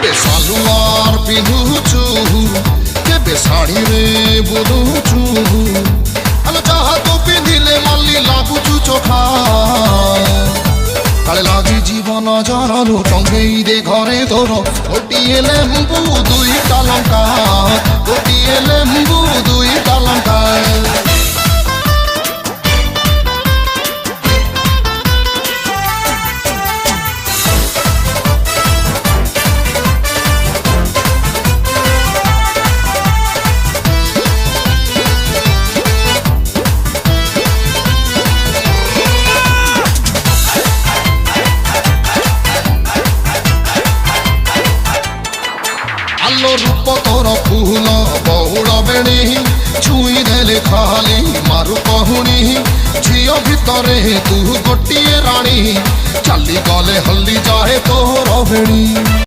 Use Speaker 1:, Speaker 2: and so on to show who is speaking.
Speaker 1: কেবে সালোয়ার পিঁধুছু কেবে শাড়ি রে বুলুছু আলো যাহা তো পিঁধিলে মাল্লি লাগুছু চোখা কালে লাগি জীবন জরালো টঙ্গেই দে ঘরে তোর গোটিয়ে লেম্বু দুইটা লঙ্কা গোটিয়ে লেম্বু দুইটা লঙ্কা আলো রূপ তোর ফুল বহুଳ বেণী ছুঁই দেলে খালি মারু কহুনি ঝিଅ ভিতরে তু ଗୋଟିଏ ରାଣୀ ଚାଲି ଗଲେ ହଲି ଯାଏ ତୋର ବେଣୀ।